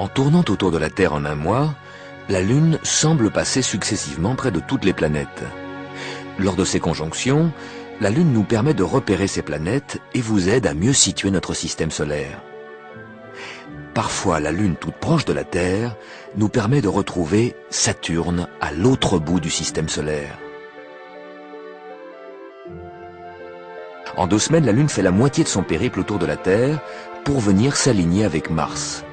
En tournant autour de la Terre en un mois, la Lune semble passer successivement près de toutes les planètes. Lors de ces conjonctions, la Lune nous permet de repérer ces planètes et vous aide à mieux situer notre système solaire. Parfois, la Lune toute proche de la Terre nous permet de retrouver Saturne à l'autre bout du système solaire. En 2 semaines, la Lune fait la moitié de son périple autour de la Terre pour venir s'aligner avec Mars.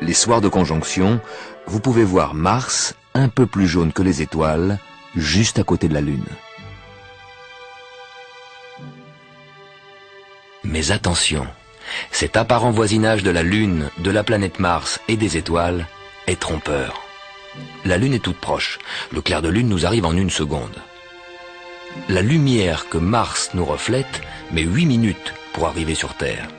Les soirs de conjonction, vous pouvez voir Mars un peu plus jaune que les étoiles, juste à côté de la Lune. Mais attention, cet apparent voisinage de la Lune, de la planète Mars et des étoiles est trompeur. La Lune est toute proche, le clair de Lune nous arrive en 1 seconde. La lumière que Mars nous reflète met 8 minutes pour arriver sur Terre.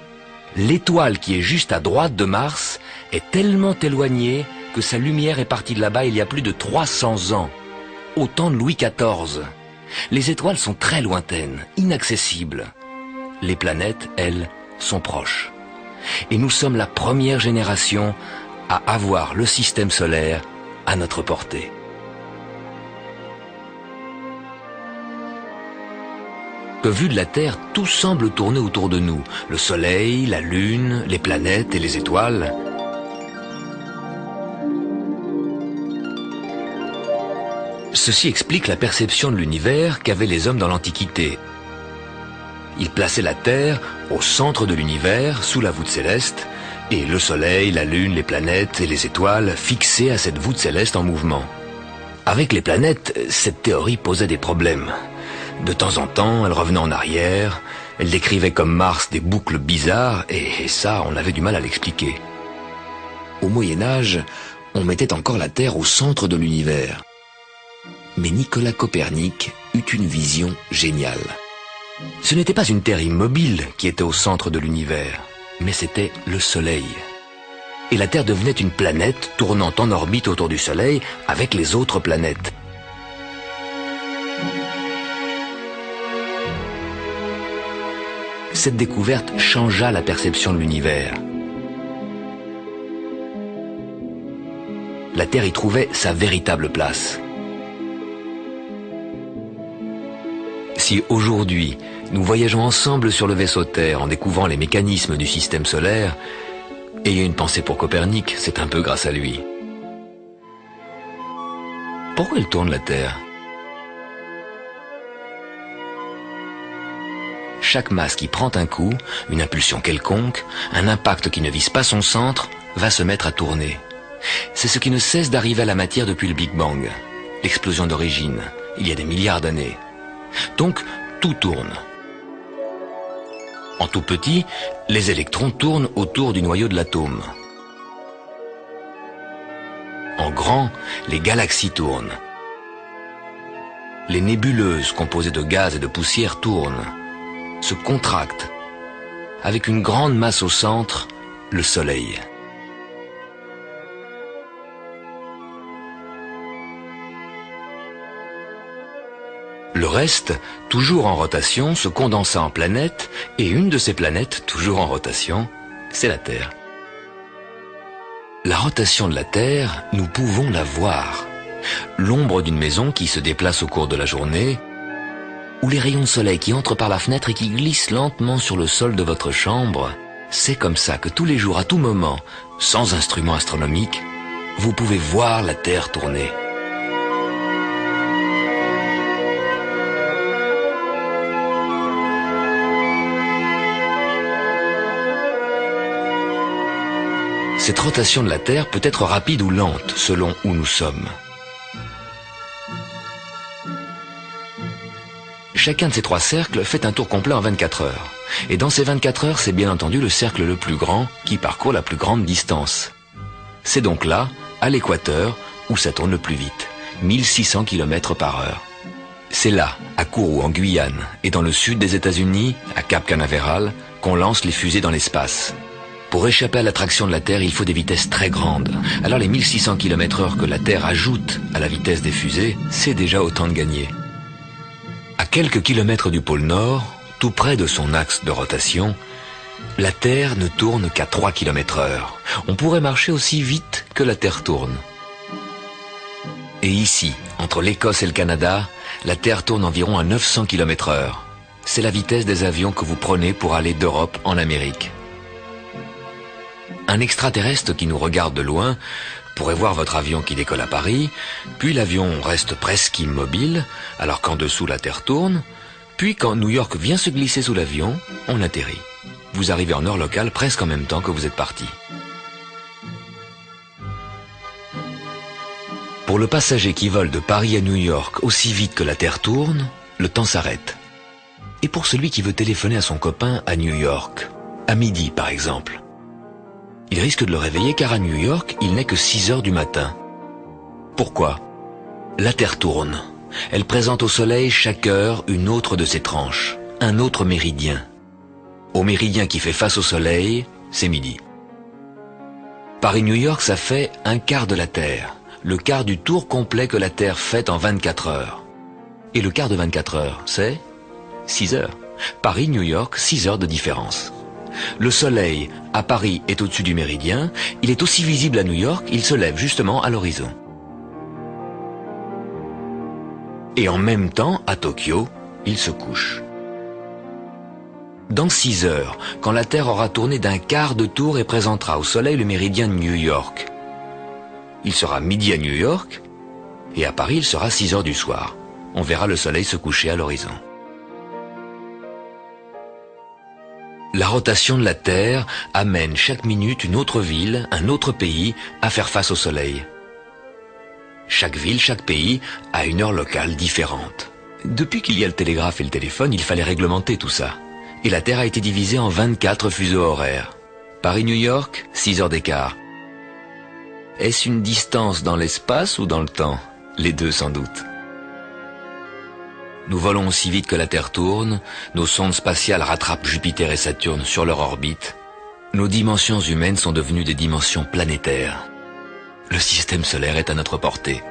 L'étoile qui est juste à droite de Mars est tellement éloignée que sa lumière est partie de là-bas il y a plus de 300 ans, au temps de Louis XIV. Les étoiles sont très lointaines, inaccessibles. Les planètes, elles, sont proches. Et nous sommes la première génération à avoir le système solaire à notre portée. Que vu de la Terre, tout semble tourner autour de nous. Le Soleil, la Lune, les planètes et les étoiles. Ceci explique la perception de l'univers qu'avaient les hommes dans l'Antiquité. Ils plaçaient la Terre au centre de l'univers, sous la voûte céleste, et le Soleil, la Lune, les planètes et les étoiles fixés à cette voûte céleste en mouvement. Avec les planètes, cette théorie posait des problèmes. De temps en temps, elle revenait en arrière, elle décrivait comme Mars des boucles bizarres, et ça, on avait du mal à l'expliquer. Au Moyen-Âge, on mettait encore la Terre au centre de l'univers. Mais Nicolas Copernic eut une vision géniale. Ce n'était pas une Terre immobile qui était au centre de l'univers, mais c'était le Soleil. Et la Terre devenait une planète tournant en orbite autour du Soleil avec les autres planètes. Cette découverte changea la perception de l'univers. La Terre y trouvait sa véritable place. Si aujourd'hui, nous voyageons ensemble sur le vaisseau Terre en découvrant les mécanismes du système solaire, ayez une pensée pour Copernic, c'est un peu grâce à lui. Pourquoi elle tourne la Terre ? Chaque masse qui prend un coup, une impulsion quelconque, un impact qui ne vise pas son centre, va se mettre à tourner. C'est ce qui ne cesse d'arriver à la matière depuis le Big Bang, l'explosion d'origine, il y a des milliards d'années. Donc, tout tourne. En tout petit, les électrons tournent autour du noyau de l'atome. En grand, les galaxies tournent. Les nébuleuses composées de gaz et de poussière tournent, se contractent, avec une grande masse au centre, le Soleil. Le reste, toujours en rotation, se condensa en planètes, et une de ces planètes, toujours en rotation, c'est la Terre. La rotation de la Terre, nous pouvons la voir. L'ombre d'une maison qui se déplace au cours de la journée, ou les rayons de soleil qui entrent par la fenêtre et qui glissent lentement sur le sol de votre chambre, c'est comme ça que tous les jours, à tout moment, sans instrument astronomique, vous pouvez voir la Terre tourner. Cette rotation de la Terre peut être rapide ou lente, selon où nous sommes. Chacun de ces 3 cercles fait un tour complet en 24 heures. Et dans ces 24 heures, c'est bien entendu le cercle le plus grand qui parcourt la plus grande distance. C'est donc là, à l'équateur, où ça tourne le plus vite, 1600 km/h. C'est là, à Kourou, en Guyane, et dans le sud des États-Unis, à Cap Canaveral, qu'on lance les fusées dans l'espace. Pour échapper à l'attraction de la Terre, il faut des vitesses très grandes. Alors les 1600 km/h que la Terre ajoute à la vitesse des fusées, c'est déjà autant de gagné. À quelques kilomètres du pôle Nord, tout près de son axe de rotation, La Terre ne tourne qu'à 3 km/h. On pourrait marcher aussi vite que la Terre tourne. Et ici, entre l'Écosse et le Canada, la Terre tourne environ à 900 km/h. C'est la vitesse des avions que vous prenez pour aller d'Europe en Amérique. Un extraterrestre qui nous regarde de loin pourrait voir votre avion qui décolle à Paris, puis l'avion reste presque immobile, alors qu'en dessous la Terre tourne, puis quand New York vient se glisser sous l'avion, on atterrit. Vous arrivez en heure locale presque en même temps que vous êtes parti. Pour le passager qui vole de Paris à New York aussi vite que la Terre tourne, le temps s'arrête. Et pour celui qui veut téléphoner à son copain à New York, à midi par exemple, il risque de le réveiller car à New York, il n'est que 6 heures du matin. Pourquoi? La Terre tourne. Elle présente au Soleil chaque heure une autre de ses tranches, un autre méridien. Au méridien qui fait face au Soleil, c'est midi. Paris-New York, ça fait un quart de la Terre, le quart du tour complet que la Terre fait en 24 heures. Et le quart de 24 heures, c'est 6 heures. Paris-New York, 6 heures de différence. Le Soleil, à Paris, est au-dessus du méridien. Il est aussi visible à New York, il se lève justement à l'horizon. Et en même temps, à Tokyo, il se couche. Dans 6 heures, quand la Terre aura tourné d'un quart de tour et présentera au Soleil le méridien de New York, il sera midi à New York, et à Paris, il sera 6 heures du soir. On verra le Soleil se coucher à l'horizon. La rotation de la Terre amène chaque minute une autre ville, un autre pays, à faire face au Soleil. Chaque ville, chaque pays a une heure locale différente. Depuis qu'il y a le télégraphe et le téléphone, il fallait réglementer tout ça. Et la Terre a été divisée en 24 fuseaux horaires. Paris-New York, 6 heures d'écart. Est-ce une distance dans l'espace ou dans le temps? Les deux sans doute. Nous volons aussi vite que la Terre tourne, nos sondes spatiales rattrapent Jupiter et Saturne sur leur orbite. Nos dimensions humaines sont devenues des dimensions planétaires. Le système solaire est à notre portée.